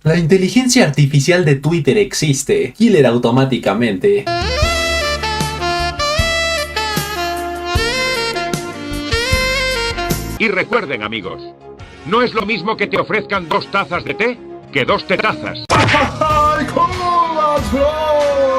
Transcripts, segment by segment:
La inteligencia artificial de Twitter existe. Killer automáticamente. Y recuerden, amigos, no es lo mismo que te ofrezcan 2 tazas de té que 2 tetazas.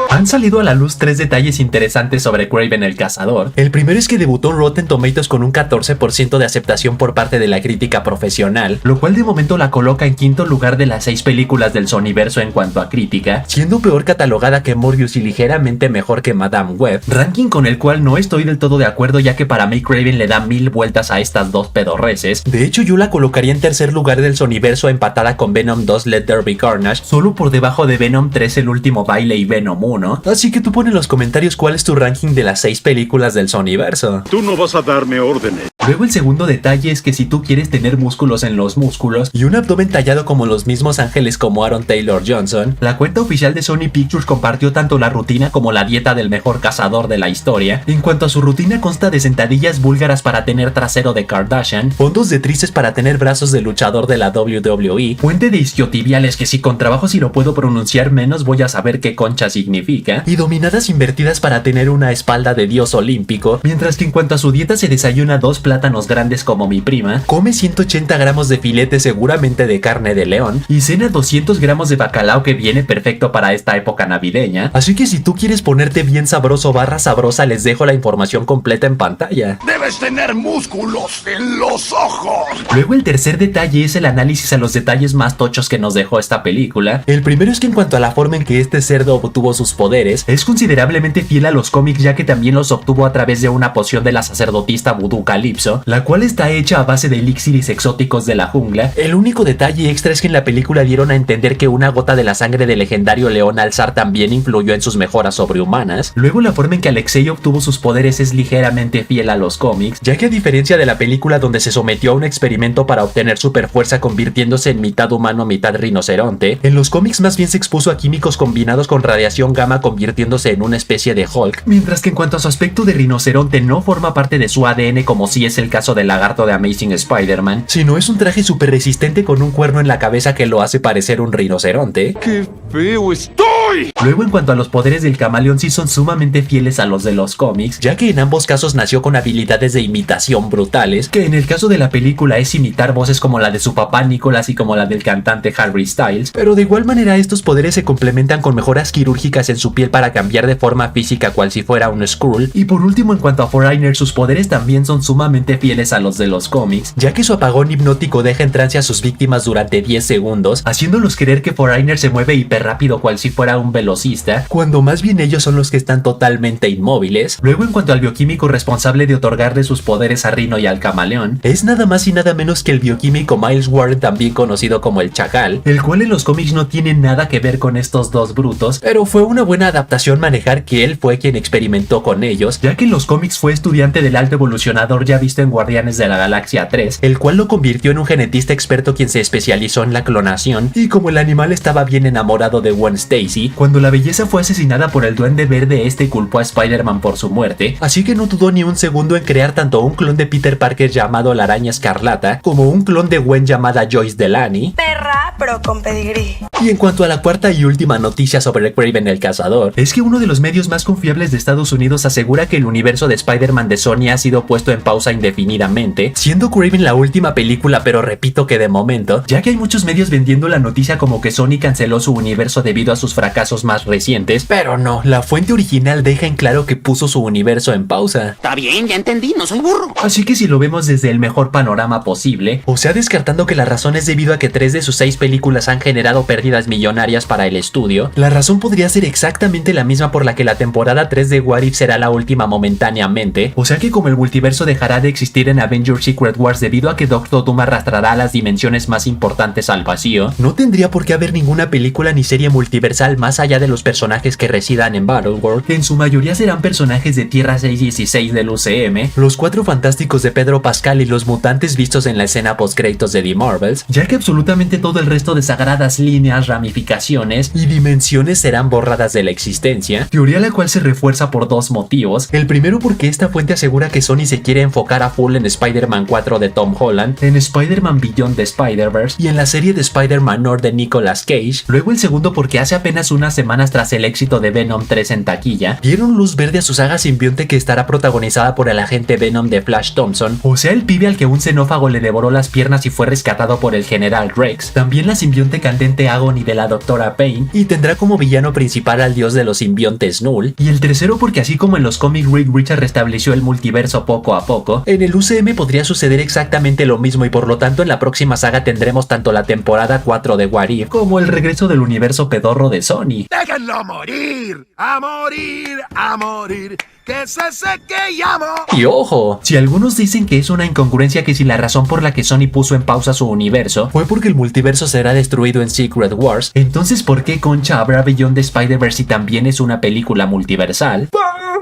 Han salido a la luz 3 detalles interesantes sobre Kraven el Cazador. El primero es que debutó en Rotten Tomatoes con un 14% de aceptación por parte de la crítica profesional, lo cual de momento la coloca en quinto lugar de las 6 películas del Sonyverso en cuanto a crítica, siendo peor catalogada que Morbius y ligeramente mejor que Madame Web, ranking con el cual no estoy del todo de acuerdo, ya que para mí Kraven le da 1000 vueltas a estas dos pedorreces. De hecho, yo la colocaría en tercer lugar del Sonyverso, empatada con Venom 2 Let There Be Carnage, solo por debajo de Venom 3 El Último Baile y Venom 1. Así que tú pon en los comentarios cuál es tu ranking de las 6 películas del Sonyverso. Tú no vas a darme órdenes. Luego el segundo detalle es que si tú quieres tener músculos en los músculos y un abdomen tallado como los mismos ángeles como Aaron Taylor Johnson, la cuenta oficial de Sony Pictures compartió tanto la rutina como la dieta del mejor cazador de la historia. En cuanto a su rutina, consta de sentadillas búlgaras para tener trasero de Kardashian, fondos de tríceps para tener brazos de luchador de la WWE, puente de isquiotibiales que si con trabajo si lo puedo pronunciar menos voy a saber qué concha significa, y dominadas invertidas para tener una espalda de dios olímpico, mientras que en cuanto a su dieta se desayuna 2 plátanos grandes como mi prima, come 180 gramos de filete seguramente de carne de león y cena 200 gramos de bacalao que viene perfecto para esta época navideña. Así que si tú quieres ponerte bien sabroso barra sabrosa, les dejo la información completa en pantalla. Debes tener músculos en los ojos. Luego el tercer detalle es el análisis a los detalles más tochos que nos dejó esta película. El primero es que en cuanto a la forma en que este cerdo obtuvo sus poderes, es considerablemente fiel a los cómics, ya que también los obtuvo a través de una poción de la sacerdotista vudú Calypso, la cual está hecha a base de elixires exóticos de la jungla. El único detalle extra es que en la película dieron a entender que una gota de la sangre del legendario león Alzar también influyó en sus mejoras sobrehumanas. Luego la forma en que Alexei obtuvo sus poderes es ligeramente fiel a los cómics, ya que a diferencia de la película donde se sometió a un experimento para obtener super fuerza convirtiéndose en mitad humano mitad rinoceronte, en los cómics más bien se expuso a químicos combinados con radiación gamma convirtiéndose en una especie de Hulk, mientras que en cuanto a su aspecto de rinoceronte no forma parte de su ADN como si es el caso del lagarto de Amazing Spider-Man, sino es un traje súper resistente con un cuerno en la cabeza que lo hace parecer un rinoceronte. ¡Qué feo estoy! Luego en cuanto a los poderes del camaleón sí son sumamente fieles a los de los cómics, ya que en ambos casos nació con habilidades de imitación brutales, que en el caso de la película es imitar voces como la de su papá Nicholas y como la del cantante Harry Styles, pero de igual manera estos poderes se complementan con mejoras quirúrgicas en su piel para cambiar de forma física cual si fuera un Skrull. Y por último, en cuanto a Foreigner, sus poderes también son sumamente fieles a los de los cómics, ya que su apagón hipnótico deja en trance a sus víctimas durante 10 segundos, haciéndolos creer que Foreigner se mueve hiper rápido cual si fuera un velocista, cuando más bien ellos son los que están totalmente inmóviles. Luego en cuanto al bioquímico responsable de otorgarle sus poderes a Rhino y al camaleón, es nada más y nada menos que el bioquímico Miles Warren, también conocido como el Chacal, el cual en los cómics no tiene nada que ver con estos dos brutos, pero fue una buena adaptación manejar que él fue quien experimentó con ellos, ya que en los cómics fue estudiante del alto evolucionador ya visto en Guardianes de la Galaxia 3, el cual lo convirtió en un genetista experto quien se especializó en la clonación, y como el animal estaba bien enamorado de Gwen Stacy, cuando la belleza fue asesinada por el Duende Verde, este culpó a Spider-Man por su muerte, así que no dudó ni un segundo en crear tanto un clon de Peter Parker llamado la Araña Escarlata, como un clon de Gwen llamada Joyce Delany. Perra, pero con pedigrí. Y en cuanto a la cuarta y última noticia sobre Kraven el Cazador, es que uno de los medios más confiables de Estados Unidos asegura que el universo de Spider-Man de Sony ha sido puesto en pausa indefinidamente, siendo Kraven la última película, pero repito que de momento, ya que hay muchos medios vendiendo la noticia como que Sony canceló su universo debido a sus fracasos más recientes, pero no, la fuente original deja en claro que puso su universo en pausa. Está bien, ya entendí, no soy burro. Así que si lo vemos desde el mejor panorama posible, o sea descartando que la razón es debido a que 3 de sus 6 películas han generado pérdidas millonarias para el estudio, la razón podría ser exactamente la misma por la que la temporada 3 de What If será la última momentáneamente, o sea que como el multiverso dejará de existir en Avengers Secret Wars debido a que Doctor Doom arrastrará a las dimensiones más importantes al vacío, no tendría por qué haber ninguna película ni serie multiversal más más allá de los personajes que residan en Battleworld, que en su mayoría serán personajes de Tierra 616 del UCM, los Cuatro Fantásticos de Pedro Pascal y los mutantes vistos en la escena post-créditos de The Marvels, ya que absolutamente todo el resto de sagradas líneas, ramificaciones y dimensiones serán borradas de la existencia, teoría la cual se refuerza por dos motivos. El primero porque esta fuente asegura que Sony se quiere enfocar a full en Spider-Man 4 de Tom Holland, en Spider-Man Beyond the Spider-Verse y en la serie de Spider-Man Noir de Nicolas Cage. Luego el segundo porque hace apenas unas semanas tras el éxito de Venom 3 en taquilla, dieron luz verde a su saga simbionte que estará protagonizada por el agente Venom de Flash Thompson, o sea el pibe al que un xenófago le devoró las piernas y fue rescatado por el general Rex, también la simbionte candente Agony de la doctora Payne, y tendrá como villano principal al dios de los simbiontes Null. Y el tercero porque así como en los cómics Reed Richards restableció el multiverso poco a poco, en el UCM podría suceder exactamente lo mismo y por lo tanto en la próxima saga tendremos tanto la temporada 4 de What If como el regreso del universo pedorro de Sony. ¡Déjenlo morir! ¡A morir! ¡A morir! ¡Que es ese que llamo! Y ojo, si algunos dicen que es una incongruencia que si la razón por la que Sony puso en pausa su universo fue porque el multiverso será destruido en Secret Wars, entonces ¿por qué concha habrá Beyond the Spider-Verse si también es una película multiversal?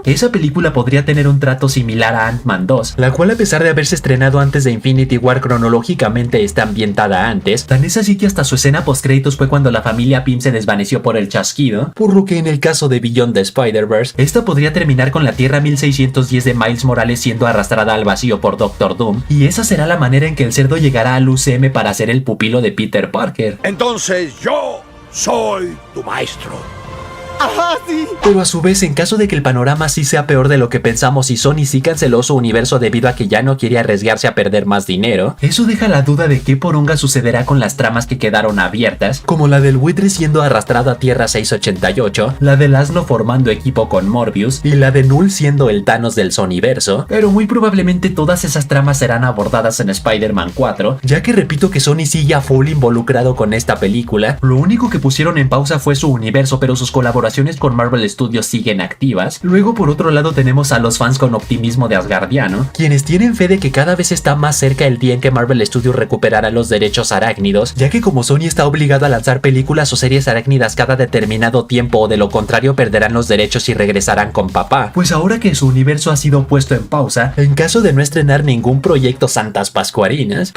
Esa película podría tener un trato similar a Ant-Man 2, la cual a pesar de haberse estrenado antes de Infinity War cronológicamente está ambientada antes, tan es así que hasta su escena postcréditos fue cuando la familia Pym se desvaneció por el chasquido, por lo que en el caso de Beyond the Spider-Verse, esta podría terminar con la Tierra 1610 de Miles Morales siendo arrastrada al vacío por Doctor Doom, y esa será la manera en que el cerdo llegará al UCM para ser el pupilo de Peter Parker. Entonces yo soy tu maestro. Ajá, sí. Pero a su vez, en caso de que el panorama sí sea peor de lo que pensamos y Sony sí canceló su universo debido a que ya no quiere arriesgarse a perder más dinero, eso deja la duda de qué poronga sucederá con las tramas que quedaron abiertas, como la del buitre siendo arrastrado a Tierra 688, la del asno formando equipo con Morbius y la de Null siendo el Thanos del Sonyverso, pero muy probablemente todas esas tramas serán abordadas en Spider-Man 4, ya que repito que Sony sigue a full involucrado con esta película. Lo único que pusieron en pausa fue su universo, pero sus colaboraciones con Marvel Studios siguen activas. Luego por otro lado tenemos a los fans con optimismo de Asgardiano, quienes tienen fe de que cada vez está más cerca el día en que Marvel Studios recuperará los derechos arácnidos, ya que como Sony está obligado a lanzar películas o series arácnidas cada determinado tiempo o de lo contrario perderán los derechos y regresarán con papá. Pues ahora que su universo ha sido puesto en pausa, en caso de no estrenar ningún proyecto santas pascuarinas,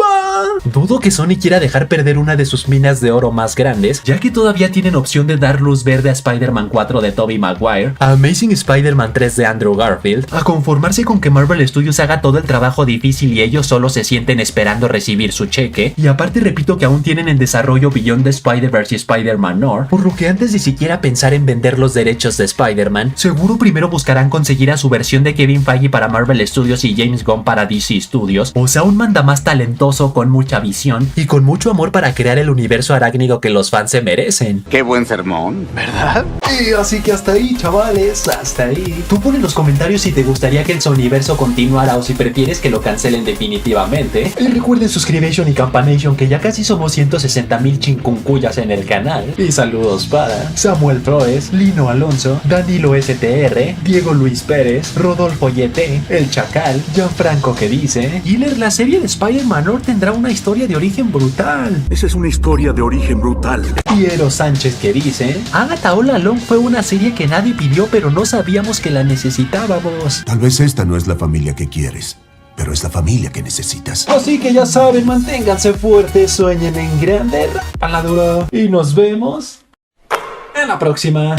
dudo que Sony quiera dejar perder una de sus minas de oro más grandes, ya que todavía tienen opción de dar luz verde a Spider-Man 4 de Tobey Maguire, a Amazing Spider-Man 3 de Andrew Garfield, a conformarse con que Marvel Studios haga todo el trabajo difícil y ellos solo se sienten esperando recibir su cheque, y aparte repito que aún tienen en desarrollo Beyond the Spider-Verse y Spider-Man Noir, por lo que antes de siquiera pensar en vender los derechos de Spider-Man, seguro primero buscarán conseguir a su versión de Kevin Feige para Marvel Studios y James Gunn para DC Studios, o sea un mandamás talentoso con mucha visión y con mucho amor para crear el universo arácnido que los fans se merecen. Qué buen sermón, ¿verdad? Y así que hasta ahí, chavales, hasta ahí. Tú pon en los comentarios si te gustaría que el Sonyverso continuara o si prefieres que lo cancelen definitivamente. Y recuerden suscribirse y campanation, que ya casi somos 160,000 chincuncuyas en el canal. Y saludos para Samuel Flores, Lino Alonso, Danilo STR, Diego Luis Pérez, Rodolfo Yete, El Chacal, Gianfranco que dice: Giller, la serie de Spider-Man Noir tendrá una historia de origen brutal. Esa es una historia de origen brutal. Piero Sánchez que dice: Agatha All Along fue una serie que nadie pidió pero no sabíamos que la necesitábamos. Tal vez esta no es la familia que quieres, pero es la familia que necesitas. Así que ya saben, manténganse fuertes, sueñen en grande, rapan la duro y nos vemos en la próxima.